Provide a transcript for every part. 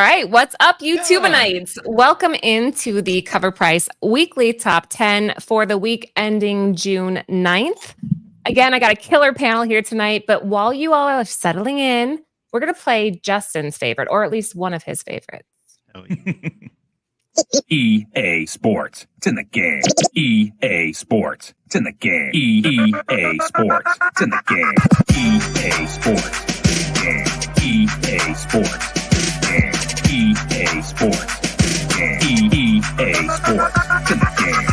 right, what's up, YouTubeites? Welcome into the CovrPrice weekly top 10 for the week ending June 9th. Again, I got a killer panel here tonight, but while you all are settling in, we're going to play Justin's favorite, or at least one of his favorites. EA Sports. It's in the game. EA Sports. It's in the game. EA Sports. It's in the game. EA Sports. Game. EA Sports. Game. EA Sports. Game. EA Sports. It's in the game.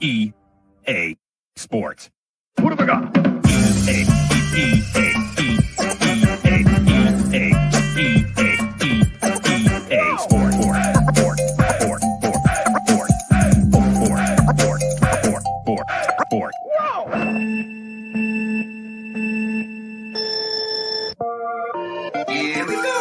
EA Sports. What have I got? EA Sports. Here we go.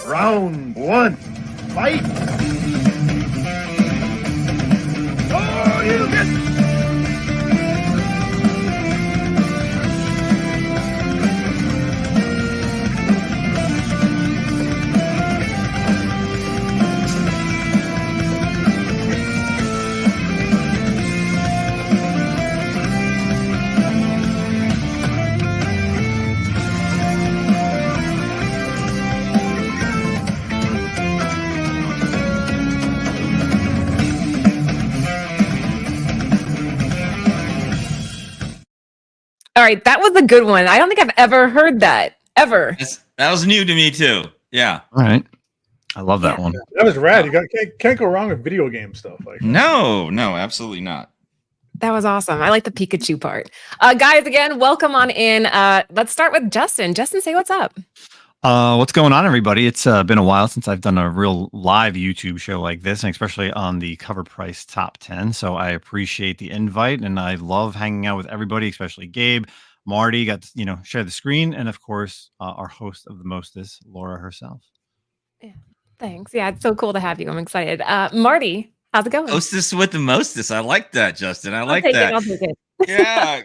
Round one, fight! Oh, you get... All right, that was a good one. I don't think I've ever heard that, ever. That was new to me, too. Yeah. All right. I love that one. That was rad. You can't go wrong with video game stuff. Like No, absolutely not. That was awesome. I like the Pikachu part. Guys, again, welcome on in. Let's start with Justin. Justin, say what's up. What's going on, everybody? It's been a while since I've done a real live YouTube show like this, and especially on the CovrPrice Top 10. So I appreciate the invite, and I love hanging out with everybody, especially Gabe, Marty got to, share the screen, and of course, our host of the mostest, Laura herself. Yeah. Thanks. Yeah, it's so cool to have you. I'm excited. Marty, how's it going? Hostess with the mostest. I like that, Justin. I like I'll that. take it. Yeah.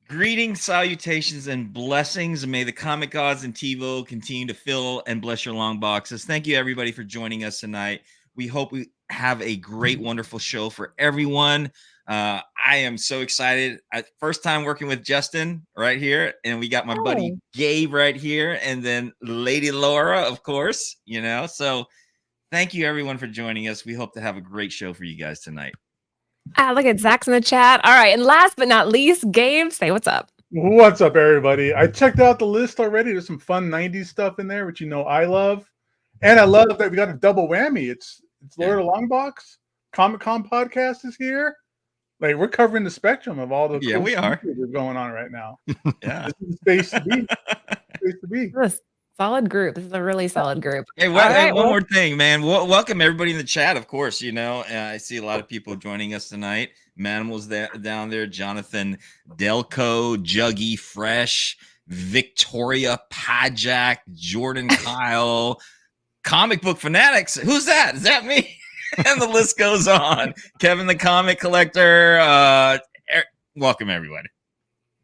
Greetings, salutations, and blessings. And may the comic gods and TiVo continue to fill and bless your long boxes. Thank you, everybody, for joining us tonight. We hope we have a great, wonderful show for everyone. I am so excited. First time working with Justin right here. And we got my buddy Gabe right here. And then Lady Laura, of course, So thank you, everyone, for joining us. We hope to have a great show for you guys tonight. Look at Zach's in the chat. All right. And last but not least, Gabe, say what's up. What's up, everybody? I checked out the list already. There's some fun 90s stuff in there, which I love. And I love that we got a double whammy. It's Lord of Longbox. Comic-Con podcast is here. Like, we're covering the spectrum of all the cool we are going on right now. Yeah. This is the space to be. Space to be. Solid group. This is a really solid group. Hey, one more thing, man. Welcome everybody in the chat, of course. I see a lot of people joining us tonight. Manimal's down there. Jonathan Delco, Juggy Fresh, Victoria Pajak, Jordan Kyle, Comic Book Fanatics. Who's that? Is that me? And the list goes on. Kevin the Comic Collector. Welcome, everybody.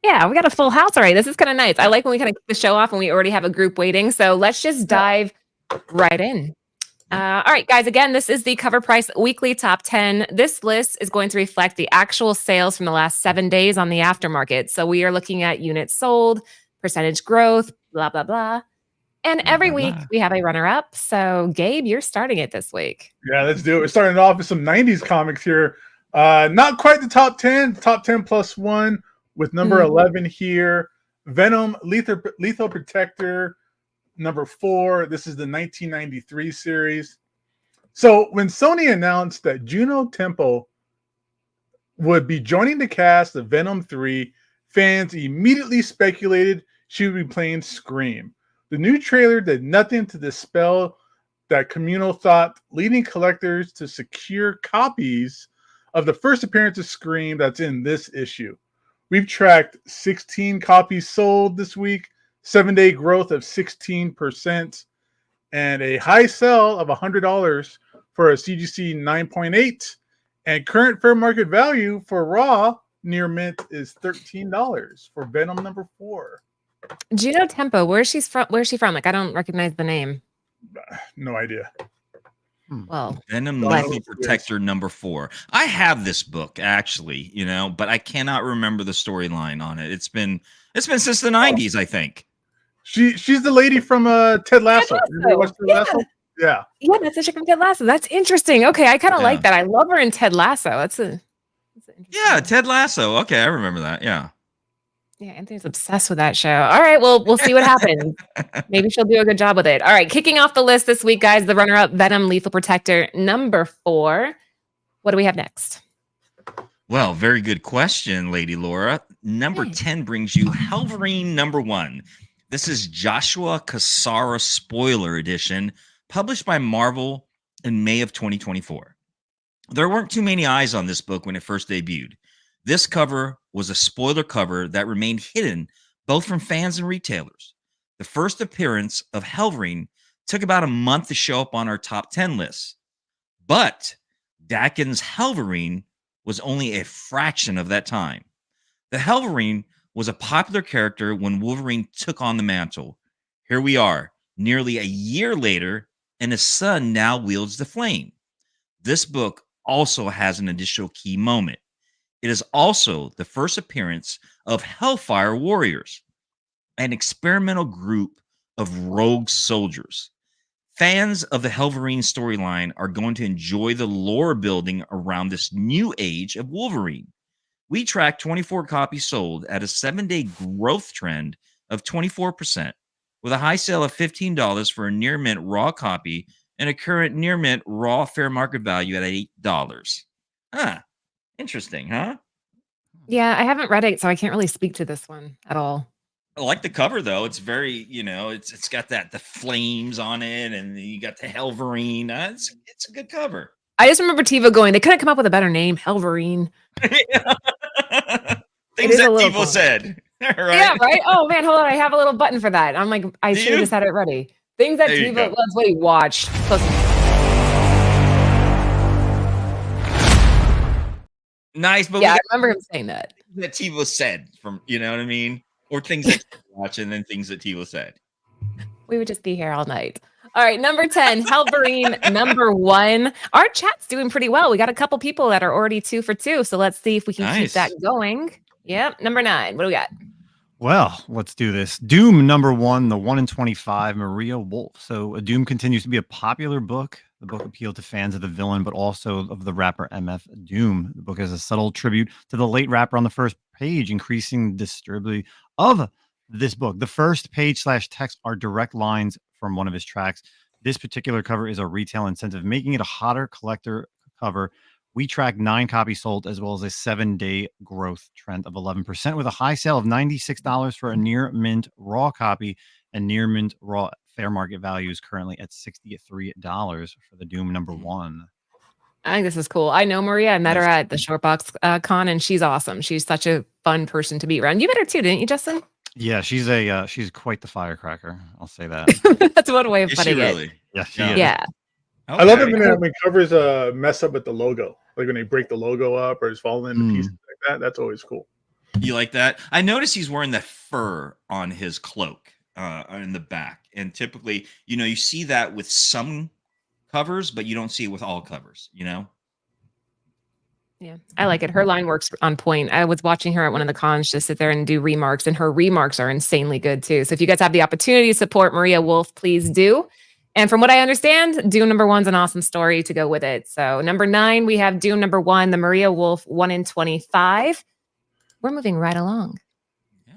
Yeah, we got a full house already. This is kind of nice. I like when we kind of kick the show off and we already have a group waiting. So let's just dive right in. All right, guys. Again, this is the CovrPrice Weekly Top 10. This list is going to reflect the actual sales from the last 7 days on the aftermarket. So we are looking at units sold, percentage growth, blah, blah, blah. And every week we have a runner-up. So Gabe, you're starting it this week. Yeah, let's do it. We're starting off with some 90s comics here. Not quite the top 10, top 10 plus one. With number 11 here, Venom, Lethal Protector, number 4. This is the 1993 series. So when Sony announced that Juno Temple would be joining the cast of Venom 3, fans immediately speculated she would be playing Scream. The new trailer did nothing to dispel that communal thought, leading collectors to secure copies of the first appearance of Scream that's in this issue. We've tracked 16 copies sold this week, 7-day growth of 16%, and a high sell of $100 for a CGC 9.8. And current fair market value for Raw near mint is $13 for Venom number 4. Juno Tempo, where's she from? Like, I don't recognize the name. No idea. Well, Venom Lethal Protector number 4. I have this book actually, but I cannot remember the storyline on it. It's been since the 90s, I think. She's the lady from Ted Lasso. Lasso? Yeah, that's the chick from Ted Lasso. That's interesting. Okay, I kind of like that. I love her in Ted Lasso. That's Ted Lasso. Okay, I remember that. Yeah. Yeah, Anthony's obsessed with that show. All right, well, we'll see what happens. Maybe she'll do a good job with it. All right, kicking off the list this week, guys, the runner-up, Venom Lethal Protector, number 4. What do we have next? Well, very good question, Lady Laura. Number 10 brings you Hellverine number 1. This is Joshua Cassara Spoiler Edition, published by Marvel in May of 2024. There weren't too many eyes on this book when it first debuted. This cover was a spoiler cover that remained hidden both from fans and retailers. The first appearance of Hellverine took about a month to show up on our top 10 lists. But Dakin's Hellverine was only a fraction of that time. The Hellverine was a popular character when Wolverine took on the mantle. Here we are, nearly a year later, and his son now wields the flame. This book also has an additional key moment. It is also the first appearance of Hellfire Warriors, an experimental group of rogue soldiers. Fans of the Hellverine storyline are going to enjoy the lore building around this new age of Wolverine. We tracked 24 copies sold at a 7-day growth trend of 24%, with a high sale of $15 for a near mint raw copy and a current near mint raw fair market value at $8. Interesting, huh? Yeah, I haven't read it, so I can't really speak to this one at all. I like the cover though. It's very, it's got the flames on it, and you got the Hellverine. It's a good cover. I just remember TiVo going, they couldn't come up with a better name, Hellverine. Things that TiVo said. right? Yeah, right. Oh man, hold on. I have a little button for that. I'm like, I Do should have you? just had it ready. Things that There you Tiva. go. Let's wait. Watch. Nice, but Yeah, I we remember him saying that. got that Tivo said from, you know what I mean? Or things that Tivo watch and then things that Tivo said. We would just be here all night. All right, number 10, Hellverine, number 1. Our chat's doing pretty well. We got a couple people that are already 2 for 2. So let's see if we can keep that Nice. going. Yep, number 9. What do we got? Well, let's do this. Doom number 1, the 1 in 25, Maria Wolf. So Doom continues to be a popular book. The book appealed to fans of the villain, but also of the rapper MF Doom. The book is a subtle tribute to the late rapper on the first page, increasing the distributability of this book. The first page / text are direct lines from one of his tracks. This particular cover is a retail incentive, making it a hotter collector cover. We track 9 copies sold, as well as a 7-day growth trend of 11%, with a high sale of $96 for a near mint raw copy, and near mint raw fair market value is currently at $63 for the Doom number 1. I think this is cool. I know Maria. I met her Nice. at the Shortbox Con, and she's awesome. She's such a fun person to be around. You met her too, didn't you, Justin? Yeah, she's quite the firecracker. I'll say that. That's one way of Is she putting it. really? Yeah, she Yeah. is. Yeah. I love it Okay. when covers mess up with the logo, like when they break the logo up or it's falling into pieces like that. That's always cool. You like that? I noticed he's wearing that fur on his cloak in the back. And typically, you see that with some covers, but you don't see it with all covers, Yeah, I like it. Her line works on point. I was watching her at one of the cons just sit there and do remarks, and her remarks are insanely good too. So if you guys have the opportunity to support Maria Wolf, please do. And from what I understand, Doom number 1's an awesome story to go with it. So number 9, we have Doom number 1, the Maria Wolf 1 in 25. We're moving right along. Yeah.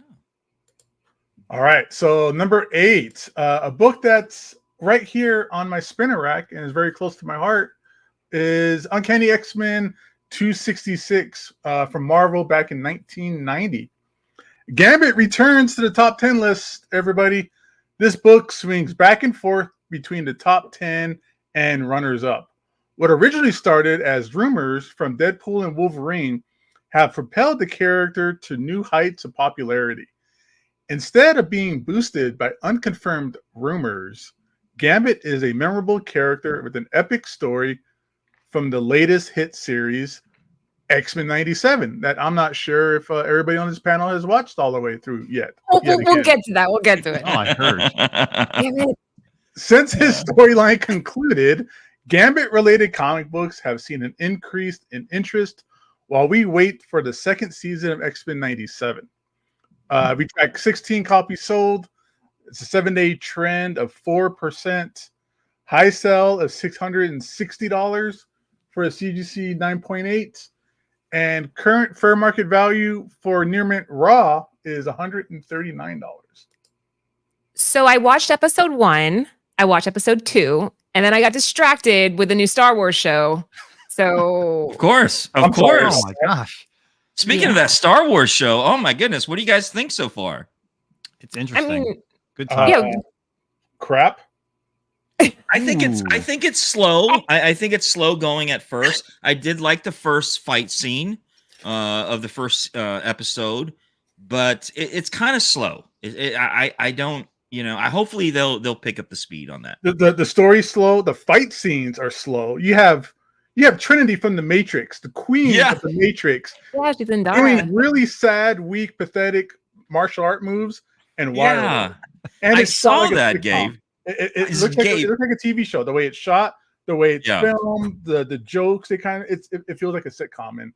All right. So number 8, a book that's right here on my spinner rack and is very close to my heart is Uncanny X-Men 266 from Marvel back in 1990. Gambit returns to the top 10 list, everybody. This book swings back and forth between the top 10 and runners-up. What originally started as rumors from Deadpool and Wolverine have propelled the character to new heights of popularity. Instead of being boosted by unconfirmed rumors, Gambit is a memorable character with an epic story from the latest hit series, X-Men 97, that I'm not sure if everybody on this panel has watched all the way through yet. We'll get to that. We'll get to it. Oh, I heard. Damn it. Since his storyline concluded, Gambit-related comic books have seen an increase in interest while we wait for the second season of X-Men 97. We track 16 copies sold. It's a 7-day trend of 4%. High sell of $660 for a CGC 9.8. And current fair market value for Near Mint Raw is $139. So I watched episode 1, I watched episode 2, and then I got distracted with the new Star Wars show. So Of course. I'm sorry. Oh my gosh. Speaking of that Star Wars show, oh my goodness, what do you guys think so far? It's interesting. mean, Good time. yeah. Crap. I think it's slow. I think it's slow going at first. I did like the first fight scene of the first episode, but it's kind of slow. I don't, I hopefully they'll pick up the speed on that. The story's slow. The fight scenes are slow. You have Trinity from the Matrix, the queen of the Matrix, Yeah, she's in Dara. doing really sad, weak, pathetic martial art moves and wild. Yeah, And I it's shot saw like a that, sitcom. Gabe. It It's looks like Gabe. it looks like a TV show. The way it's shot, the way it's Yeah. filmed, the jokes. It feels like a sitcom, and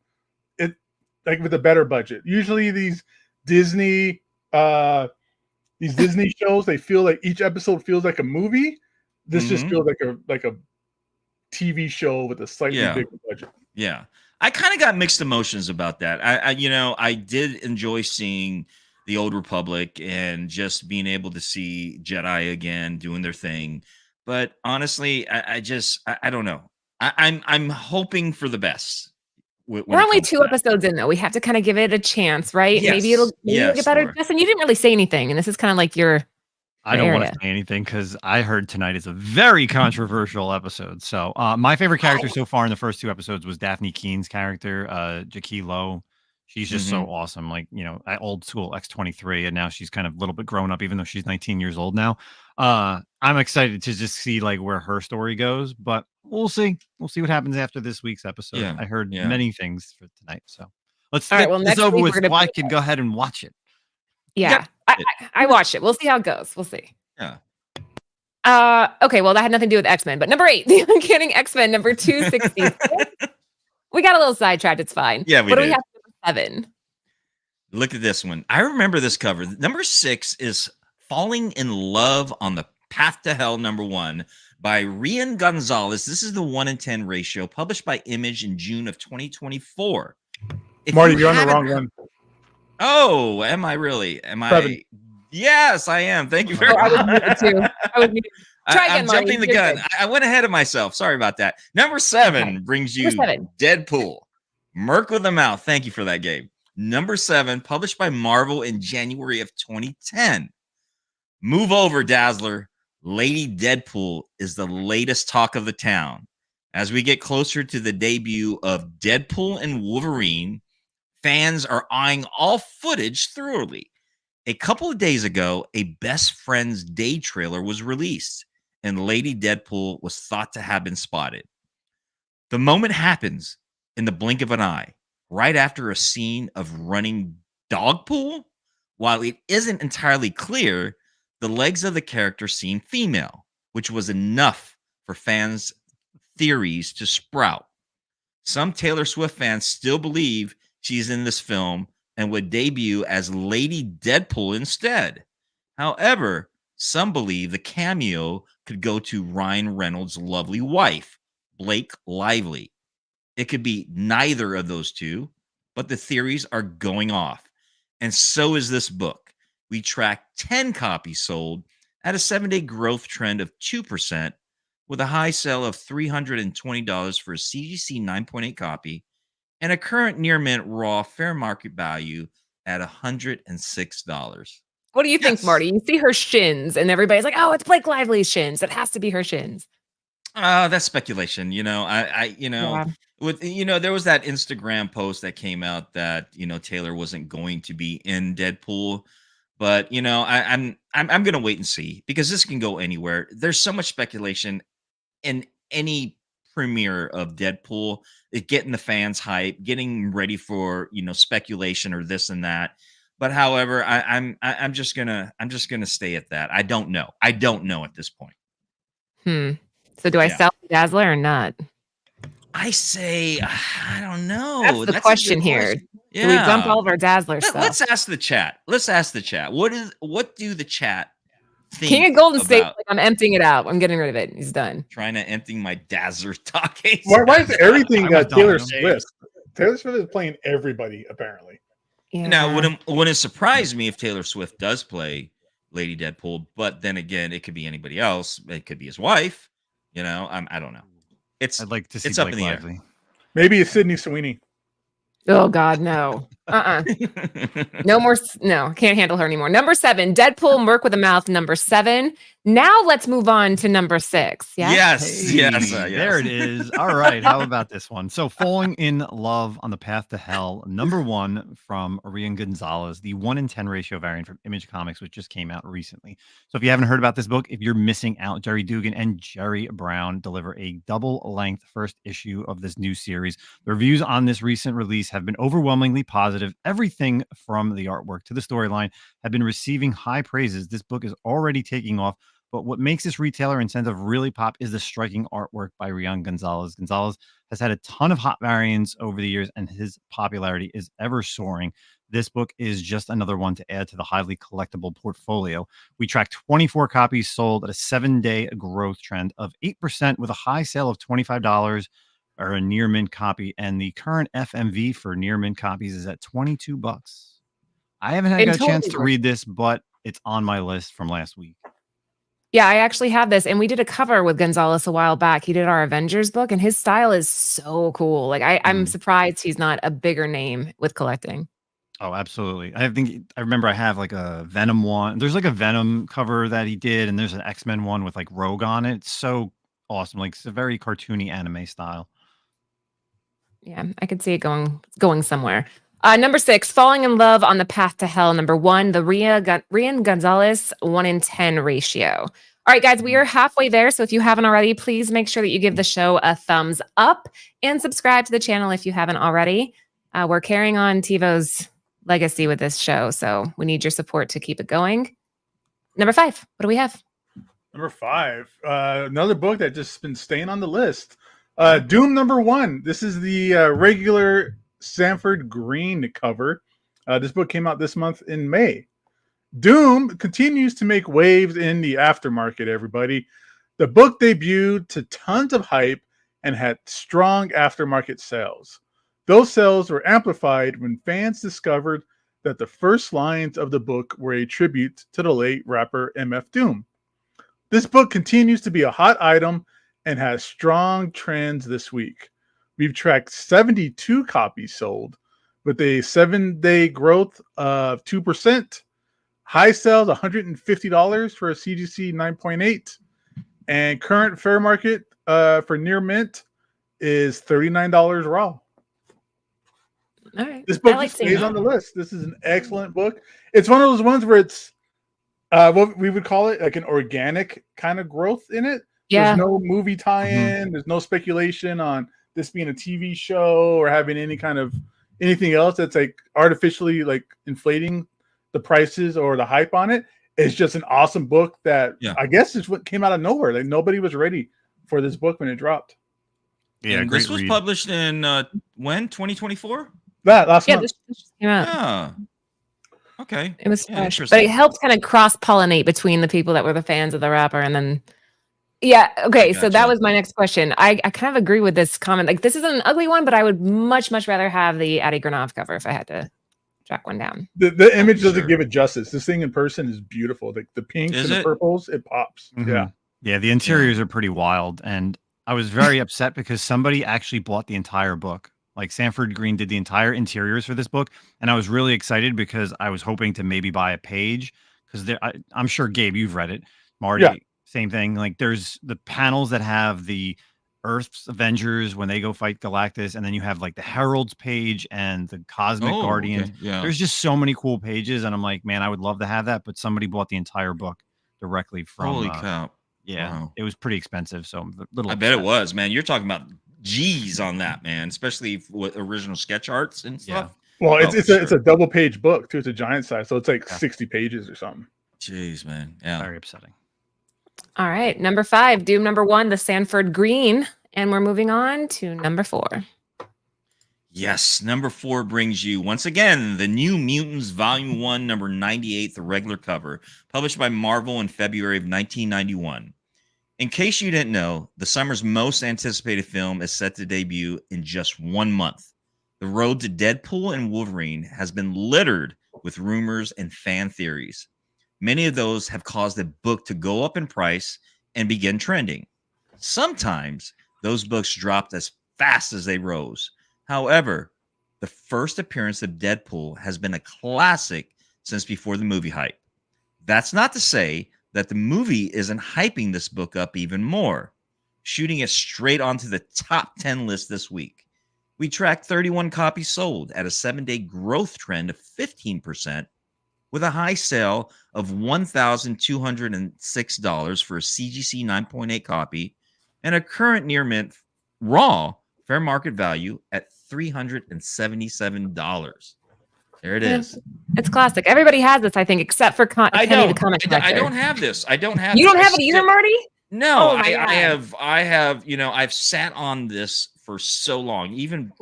it like with a better budget. Usually these Disney shows, they feel like each episode feels like a movie. This just feels like a TV show with a slightly bigger budget. Yeah. I kind of got mixed emotions about that. I did enjoy seeing the Old Republic and just being able to see Jedi again doing their thing. But honestly, I don't know. I'm hoping for the best. We're only 2 episodes in, though. We have to kind of give it a chance, right? Yes. Maybe it'll Yes, get better. Laura. Justin, you didn't really say anything, and this is kind of like your I don't want area. to say anything because I heard tonight is a very controversial episode. So my favorite character so far in the first 2 episodes was Daphne Keene's character, Jackie Lowe. She's just so awesome. Like, at old school X-23, and now she's kind of a little bit grown up, even though she's 19 years old now. I'm excited to just see like where her story goes, but we'll see. We'll see what happens after this week's episode. Yeah, I heard yeah. many things for tonight, so let's All right, get well, this next over week with we're gonna so I can go ahead and watch it. Yeah, I watched it. We'll see how it goes. We'll see. Yeah. Okay, well, that had nothing to do with X-Men, but number 8, the Uncanny X-Men, number 260. We got a little sidetracked. It's fine. Yeah, we What do did. we have for number 7? Look at this one. I remember this cover. Number 6 is Falling in Love on the Path to Hell, number 1, by Rian Gonzalez. This is the 1-in-10 ratio, published by Image in June of 2024. Marty, you're on the wrong one. Oh, am I really? Am 7. I? Yes, I am. Thank you very I was much. muted too. I was muted. Try again, I'm Marty. jumping the You're gun. good. I went ahead of myself. Sorry about that. Number 7 brings you Number 7. Deadpool, Merc with a Mouth. Thank you for that, Gabe. Number 7, published by Marvel in January of 2010. Move over, Dazzler. Lady Deadpool is the latest talk of the town. As we get closer to the debut of Deadpool and Wolverine, fans are eyeing all footage thoroughly. A couple of days ago, a Best Friends Day trailer was released, and Lady Deadpool was thought to have been spotted. The moment happens in the blink of an eye, right after a scene of running dog pool. While it isn't entirely clear, the legs of the character seem female, which was enough for fans' theories to sprout. Some Taylor Swift fans still believe she's in this film and would debut as Lady Deadpool instead. However, some believe the cameo could go to Ryan Reynolds' lovely wife, Blake Lively. It could be neither of those two, but the theories are going off. And so is this book. We track 10 copies sold at a 7-day growth trend of 2%, with a high sale of $320 for a CGC 9.8 copy, and a current near mint raw fair market value at $106. What do you think, Yes. Marty? You see her shins, and everybody's like, "Oh, it's Blake Lively's shins. It has to be her shins." That's speculation. Yeah. There was that Instagram post that came out that Taylor wasn't going to be in Deadpool, but I'm gonna wait and see, because this can go anywhere. There's so much speculation in any premiere of Deadpool, getting the fans hype, getting ready for speculation or this and that. But however, I'm just gonna stay at that. I don't know at this point. So do I Yeah. sell Dazzler or not? I say I don't know. That's the a good question here. question. Yeah. Do we dump all of our Dazzler stuff? Let's ask the chat. What do the chat think? King of Golden State, about like, I'm emptying it out. I'm getting rid of it. He's done. trying to empty my Dazzler stock case? Why is everything I was Taylor done. Swift? Taylor Swift is playing everybody, apparently. Yeah. Now, wouldn't it surprise me if Taylor Swift does play Lady Deadpool? But then again, it could be anybody else. It could be his wife. I don't know. I'd like to see it's up Blake in the air. Lively. Maybe it's Sydney Sweeney. Oh God, no. No more. No, can't handle her anymore. Number 7, Deadpool, Merc with a Mouth. Number 7. Now let's move on to number 6. Yeah. Yes. Hey, Yes. There it is. All right. How about this one? So, Falling in Love on the Path to Hell, number 1 from Rian Gonzalez, the 1-in-10 ratio variant from Image Comics, which just came out recently. So, if you haven't heard about this book, if you're missing out, Jerry Dugan and Jerry Brown deliver a double-length first issue of this new series. The reviews on this recent release have been overwhelmingly positive. Everything from the artwork to the storyline have been receiving high praises. This book is already taking off. But what makes this retailer incentive really pop is the striking artwork by Rian Gonzalez. Gonzalez has had a ton of hot variants over the years, and his popularity is ever soaring. This book is just another one to add to the highly collectible portfolio. We track 24 copies sold at a 7-day growth trend of 8%, with a high sale of $25 or a near mint copy. And the current FMV for near mint copies is at $22. I haven't had a chance to read this, but it's on my list from last week. Yeah, I actually have this, and we did a cover with Gonzalez a while back. He did our Avengers book, and his style is so cool. Like, I'm surprised he's not a bigger name with collecting. Oh, absolutely. I remember I have like a Venom one. There's like a Venom cover that he did, and there's an X-Men one with like Rogue on it. It's so awesome. Like, it's a very cartoony anime style. Yeah, I could see it going somewhere. Number 6, Falling in Love on the Path to Hell. Number 1, the Rian Gonzalez 1 in 10 ratio. All right, guys, we are halfway there. So if you haven't already, please make sure that you give the show a thumbs up and subscribe to the channel if you haven't already. We're carrying on TiVo's legacy with this show, so we need your support to keep it going. Number 5, what do we have? Number 5, another book that just been staying on the list. Doom number 1. This is the regular Sanford Green cover. This book came out this month in May. Doom continues to make waves in the aftermarket, everybody. The book debuted to tons of hype and had strong aftermarket sales. Those sales were amplified when fans discovered that the first lines of the book were a tribute to the late rapper MF Doom. This book continues to be a hot item and has strong trends this week. We've tracked 72 copies sold with a 7-day growth of 2%. High sales, $150 for a CGC 9.8. And current fair market for near mint is $39 raw. All right. This book I like just stays seeing on the list. This is an excellent book. It's one of those ones where it's what we would call it like an organic kind of growth in it. Yeah. There's no movie tie-in. There's no speculation on this being a TV show or having any kind of anything else that's like artificially like inflating the prices or the hype on it. It's just an awesome book that I guess is what came out of nowhere. Like nobody was ready for this book when it dropped. Yeah, and this was published in when 2024. That last month. This just came out. Yeah. Okay. It was fresh, but it helped kind of cross-pollinate between the people that were the fans of the rapper and then. Yeah. Okay. So that was my next question. I kind of agree with this comment. Like this is an ugly one, but I would much rather have the Adi Granov cover if I had to track one down. The image doesn't give it justice. This thing in person is beautiful. The pinks and the purples, it pops. Yeah. Yeah. The interiors are pretty wild. And I was very upset because somebody actually bought the entire book. Like Sanford Green did the entire interiors for this book. And I was really excited because I was hoping to maybe buy a page because I'm sure, Gabe, you've read it. Marty, same thing. Like there's the panels that have the Earth's Avengers when they go fight Galactus, and then you have like the Herald's page and the Cosmic Guardians. Okay. Yeah. There's just so many cool pages, and I'm like, man, I would love to have that, but somebody bought the entire book directly from. Holy cow! Yeah, wow. It was pretty expensive, so I'm a little. I bet it was, man. You're talking about G's on that, man, especially with original sketch arts and stuff. Yeah. Well, it's a double page book too. It's a giant size, so it's like 60 pages or something. Jeez, man. Yeah, very upsetting. All right, number 5, Doom number 1, the Sanford Green, and we're moving on to number 4. Yes, number 4 brings you once again the New Mutants Volume 1, number 98, the regular cover, published by Marvel in February of 1991. In case you didn't know, the summer's most anticipated film is set to debut in just 1 month. The road to Deadpool and Wolverine has been littered with rumors and fan theories. Many of those have caused the book to go up in price and begin trending. Sometimes those books dropped as fast as they rose. However, the first appearance of Deadpool has been a classic since before the movie hype. That's not to say that the movie isn't hyping this book up even more, shooting it straight onto the top 10 list this week. We tracked 31 copies sold at a 7-day growth trend of 15%, with a high sale of $1,206 for a CGC 9.8 copy and a current near mint raw fair market value at $377. There it is. It's classic. Everybody has this, I think, except for Kenny the comic collector. I don't have this. I don't have. You don't have it either, Marty? No, I have. You know, I've sat on this for so long, even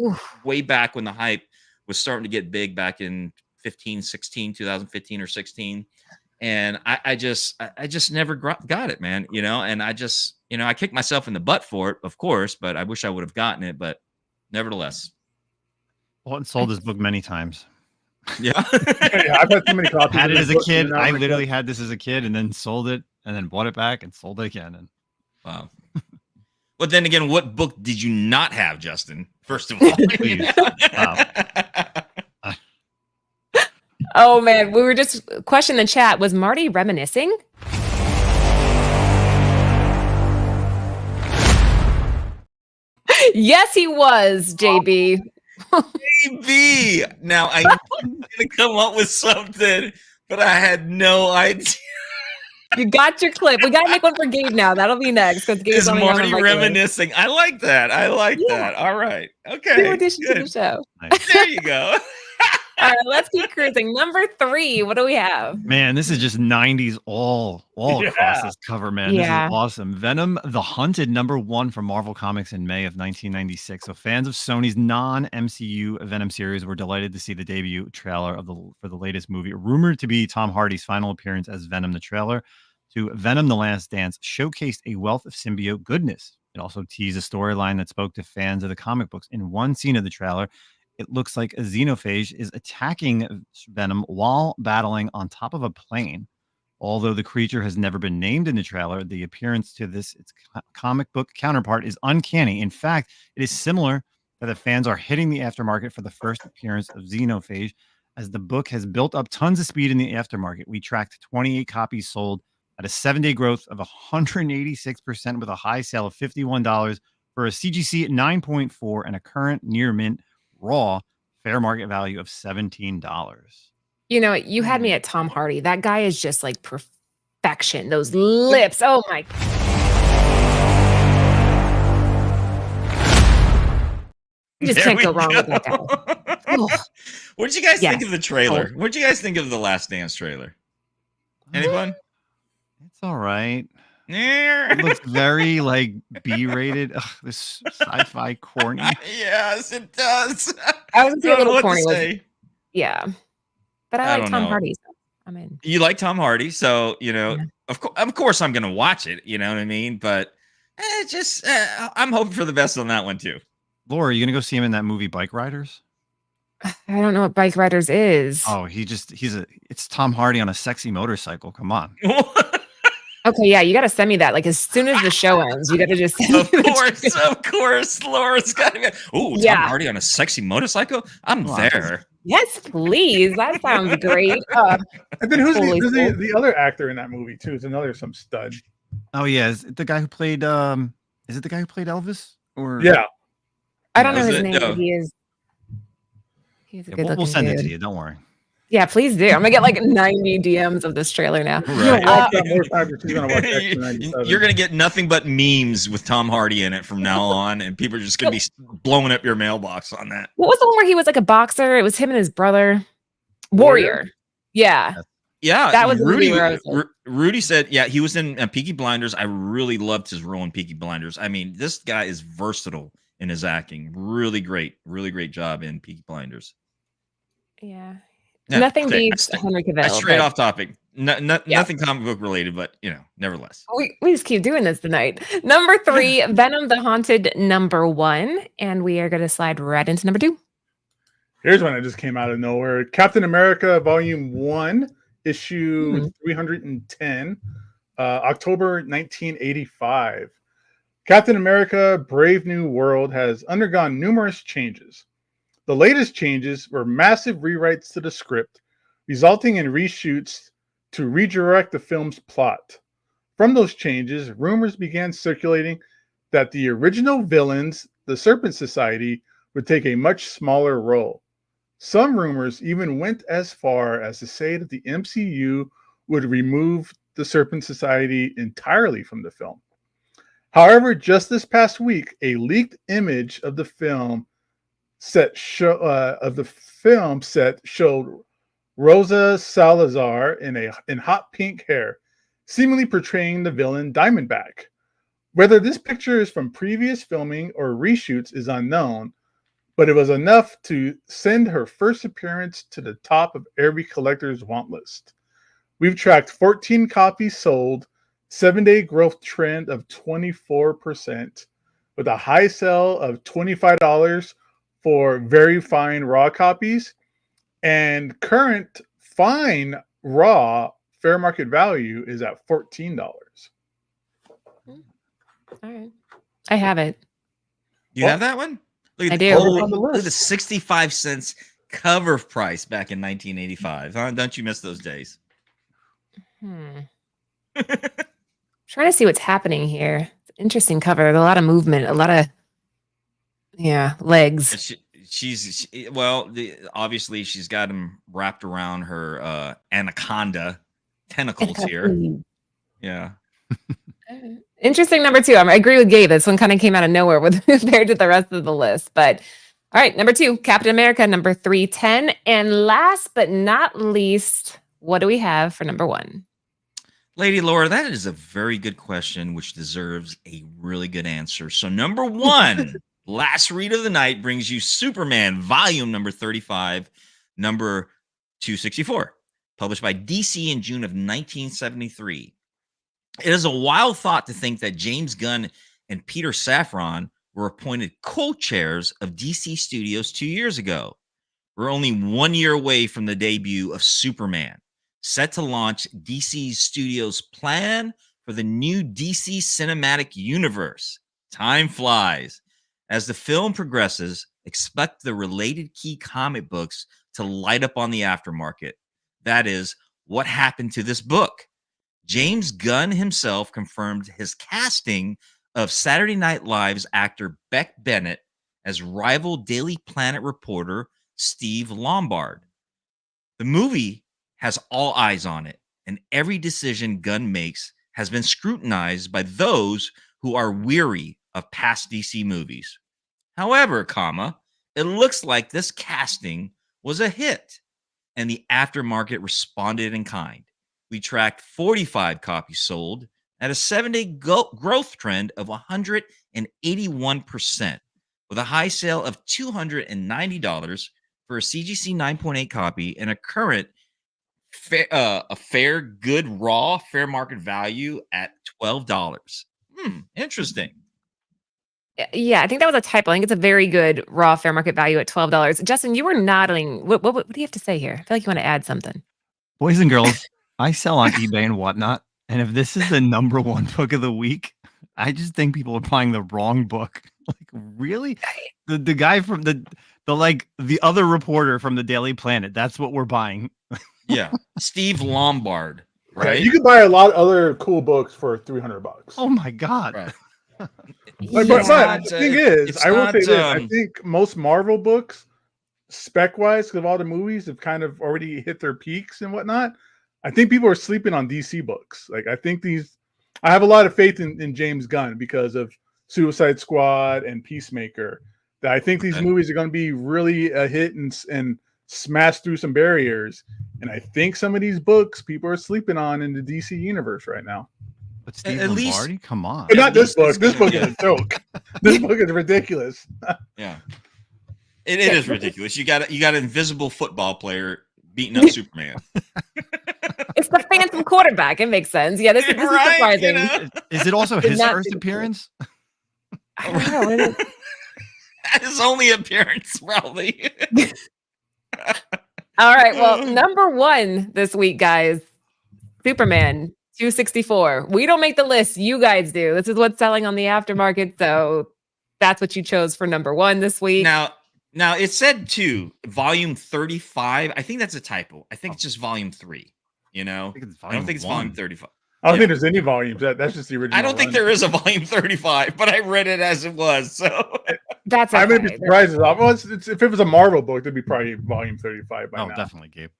way back when the hype was starting to get big back in 2015 or 16. And I just never got it, man, you know, and I just, you know, I kicked myself in the butt for it, of course, but I wish I would have gotten it, but nevertheless. Well, and sold this book many times. Yeah. Yeah, I've had so many copies. Had it as a kid. I literally had this as a kid and then sold it and then bought it back and sold it again. And wow. But then again, what book did you not have, Justin? First of all. Wow. Oh man, we were just questioning the chat. Was Marty reminiscing? Yes, he was, JB. Maybe. Now I knew I was gonna come up with something, but I had no idea. You got your clip. We got to make one for Gabe now. That'll be next because Gabe's Is only on the Marty regular. reminiscing? I like that. I like Yeah. that. All right. New Okay. addition to the Good. show. Nice. There you go. All right, let's keep cruising. Number 3. What do we have? Man, this is just 90s all across Yeah. this cover, man. Yeah. This is awesome. Venom the Hunted, #1 from Marvel Comics in May of 1996. So fans of Sony's non-MCU Venom series were delighted to see the debut trailer for the latest movie, rumored to be Tom Hardy's final appearance as Venom. The trailer to Venom: The Last Dance showcased a wealth of symbiote goodness. It also teased a storyline that spoke to fans of the comic books. In one scene of the trailer, it looks like a xenophage is attacking Venom while battling on top of a plane. Although the creature has never been named in the trailer, the appearance to its comic book counterpart is uncanny. In fact, it is similar that the fans are hitting the aftermarket for the first appearance of Xenophage, as the book has built up tons of speed in the aftermarket. We tracked 28 copies sold at a 7-day growth of 186% with a high sale of $51 for a CGC at 9.4 and a current near mint raw fair market value of $17. You know, you had me at Tom Hardy. That guy is just like perfection. Those lips. Oh my. You just There can't we go wrong with that guy. go. What did you guys think Yes. of the trailer? What did you guys think of the Last Dance trailer? Anyone? It's all right. Yeah. It looks very like B-rated. Ugh, this sci-fi corny. Yes, it does. I was I don't a know little what to corny with say. yeah. But I I like don't Tom know. Hardy. So I'm in. You like Tom Hardy, so Yeah. of course I'm gonna watch it. You know what I mean? But I'm hoping for the best on that one too. Laura, are you gonna go see him in that movie Bike Riders? I don't know what Bike Riders is. Oh, it's Tom Hardy on a sexy motorcycle. Come on. Okay, yeah, you got to send me that. Like as soon as the show ends, you got to just send Of me the course, Laura's got to be. Oh, Yeah. Tom Hardy on a sexy motorcycle. I'm Wow. there. Yes, please. That sounds great. And then who's Holy smoke. the other actor in that movie too? Is another some stud. Oh yeah, is it the guy who played is it the guy who played Elvis? Or Yeah, I don't know Is his it? name, No. but he's a Yeah, good we'll looking send it dude. to you. Don't worry. Yeah, please do. I'm gonna get like 90 DMs of this trailer now. you're gonna Right. watch that more times than she's gonna watch X-Men 97. You're gonna get nothing but memes with Tom Hardy in it from now on, and people are just gonna be blowing up your mailbox on that. What was the one where he was like a boxer? It was him and his brother. Warrior. Yeah. Yeah, That was the movie Rudy. where I was like- Rudy said, yeah, he was in Peaky Blinders. I really loved his role in Peaky Blinders. I mean, this guy is versatile in his acting. Really great job in Peaky Blinders. Yeah. Yeah, Nothing okay, beats that's Henry Cavill. That's straight but off topic. Yeah. Nothing comic book related, but nevertheless. We just keep doing this tonight. Number 3, Venom the Haunted, #1. And we are going to slide right into number 2. Here's one that just came out of nowhere. Captain America Volume 1, issue 310, October 1985. Captain America Brave New World has undergone numerous changes. The latest changes were massive rewrites to the script, resulting in reshoots to redirect the film's plot. From those changes, rumors began circulating that the original villains, the Serpent Society, would take a much smaller role. Some rumors even went as far as to say that the MCU would remove the Serpent Society entirely from the film. However, just this past week, a leaked image of the film set showed Rosa Salazar in hot pink hair, seemingly portraying the villain Diamondback. Whether this picture is from previous filming or reshoots is unknown, but it was enough to send her first appearance to the top of every collector's want list. We've tracked 14 copies sold, 7-day growth trend of 24%, with a high sale of $25 for very fine raw copies, and current fine raw fair market value is at $14. All right. I have it. You have that one? Look at I the, do. On the look at the list. 65 cents cover price back in 1985. Huh? Don't you miss those days? Trying to see what's happening here. It's an interesting cover. A lot of movement, a lot of legs. obviously she's got him wrapped around her anaconda tentacles here. Yeah. Interesting number 2. I agree with Gabe. This one kind of came out of nowhere with compared to the rest of the list. But all right, number 2, Captain America, number 310. And last but not least, what do we have for number 1? Lady Laura, that is a very good question, which deserves a really good answer. So number 1, last read of the night brings you Superman, volume number 35, number 264, published by DC in June of 1973. It is a wild thought to think that James Gunn and Peter Safran were appointed co-chairs of DC Studios 2 years ago. We're only 1 year away from the debut of Superman, set to launch DC Studios' plan for the new DC Cinematic Universe. Time flies. As the film progresses, expect the related key comic books to light up on the aftermarket. That is, what happened to this book? James Gunn himself confirmed his casting of Saturday Night Live's actor Beck Bennett as rival Daily Planet reporter Steve Lombard. The movie has all eyes on it, and every decision Gunn makes has been scrutinized by those who are weary of past DC movies. However, it looks like this casting was a hit, and the aftermarket responded in kind. We tracked 45 copies sold at a 7-day growth trend of 181%, with a high sale of $290 for a CGC 9.8 copy and a current fair market value at $12. Interesting. Yeah, I think that was a typo. I think it's a very good raw fair market value at $12. Justin, you were nodding. What do you have to say here? I feel like you want to add something. Boys and girls, I sell on eBay and whatnot. And if this is the number 1 book of the week, I just think people are buying the wrong book. Like, really? The guy from the other reporter from the Daily Planet, that's what we're buying. Yeah. Steve Lombard, right? Yeah, you can buy a lot of other cool books for $300. Oh my God. Right. But the thing is, I will say this: I think most Marvel books, spec-wise, because of all the movies have kind of already hit their peaks and whatnot. I think people are sleeping on DC books. Like, I think I have a lot of faith in James Gunn because of Suicide Squad and Peacemaker. That I think these movies are going to be really a hit and smash through some barriers. And I think some of these books people are sleeping on in the DC universe right now. But Steve Lombardi, come on. But not this book. This book is a joke. This book is ridiculous. Yeah. It is ridiculous. You got an invisible football player beating up Superman. It's the phantom quarterback. It makes sense. Yeah, this is surprising. You know? Is it also his first appearance? I don't know. His only appearance, probably. All right. Well, number 1 this week, guys. Superman 264. We don't make the list. You guys do. This is what's selling on the aftermarket. So that's what you chose for number 1 this week. Now it said 2, volume 35. I think that's a typo. I think it's just volume 3. You know, I don't think it's volume 35. I don't think there's any volumes. That's just the original. I don't think there is a volume 35, but I read it as it was. So that's okay. I would be surprised. If it was a Marvel book, it'd be probably volume 35 by now. Oh, definitely, Gabe.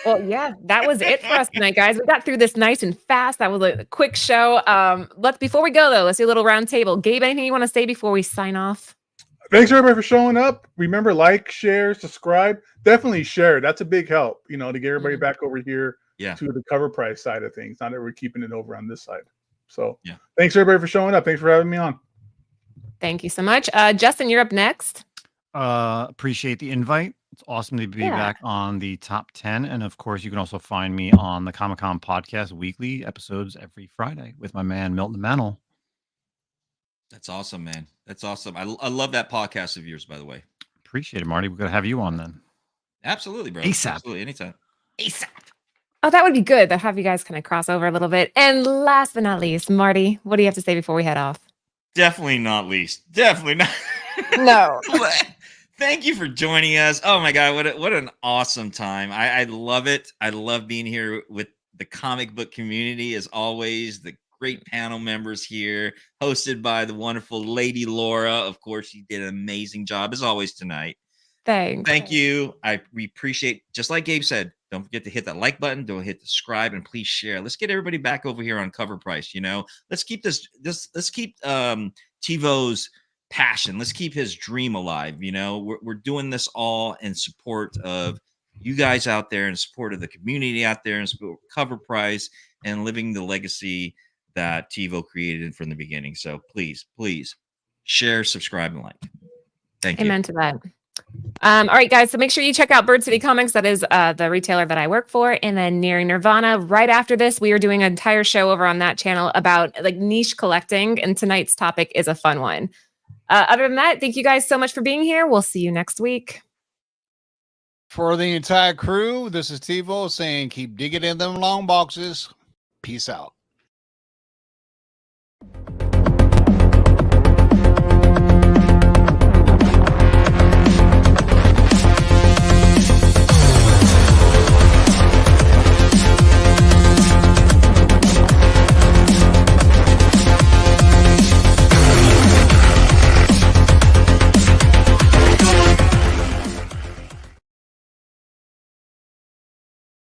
Well, yeah, that was it for us tonight, guys. We got through this nice and fast. That was a quick show. Before we go though, let's do a little round table. Gabe, anything you want to say before we sign off? Thanks everybody for showing up. Remember, like, share, subscribe. Definitely share. That's a big help, to get everybody back over here to the CovrPrice side of things. Not that we're keeping it over on this side. So thanks everybody for showing up. Thanks for having me on. Thank you so much. Justin, you're up next. Appreciate the invite. It's awesome to be back on the top 10. And of course, you can also find me on the Comic-Con podcast weekly episodes every Friday with my man, Milton Mantle. That's awesome, man. That's awesome. I love that podcast of yours, by the way. Appreciate it, Marty. We're going to have you on then. Absolutely, bro. ASAP. Absolutely. Anytime. ASAP. Oh, that would be good. To have you guys kind of cross over a little bit. And last but not least, Marty, what do you have to say before we head off? Definitely not least. Definitely not. No. Thank you for joining us. Oh my God, what an awesome time. I love it. I love being here with the comic book community as always. The great panel members here, hosted by the wonderful Lady Laura. Of course, she did an amazing job as always tonight. Thanks. Thank you. We appreciate, just like Gabe said, don't forget to hit that like button, don't hit the subscribe, and please share. Let's get everybody back over here on CovrPrice. Let's keep let's keep TiVo's passion. Let's keep his dream alive. We're doing this all in support of you guys out there, in support of the community out there, and support of CovrPrice, and living the legacy that TiVo created from the beginning. So please share, subscribe, and like. Thank you. Amen to that. All right, guys. So make sure you check out Bird City Comics. That is the retailer that I work for. And then Nearing Nirvana. Right after this, we are doing an entire show over on that channel about like niche collecting. And tonight's topic is a fun one. Other than that, thank you guys so much for being here. We'll see you next week. For the entire crew, this is TiVo saying keep digging in them long boxes. Peace out.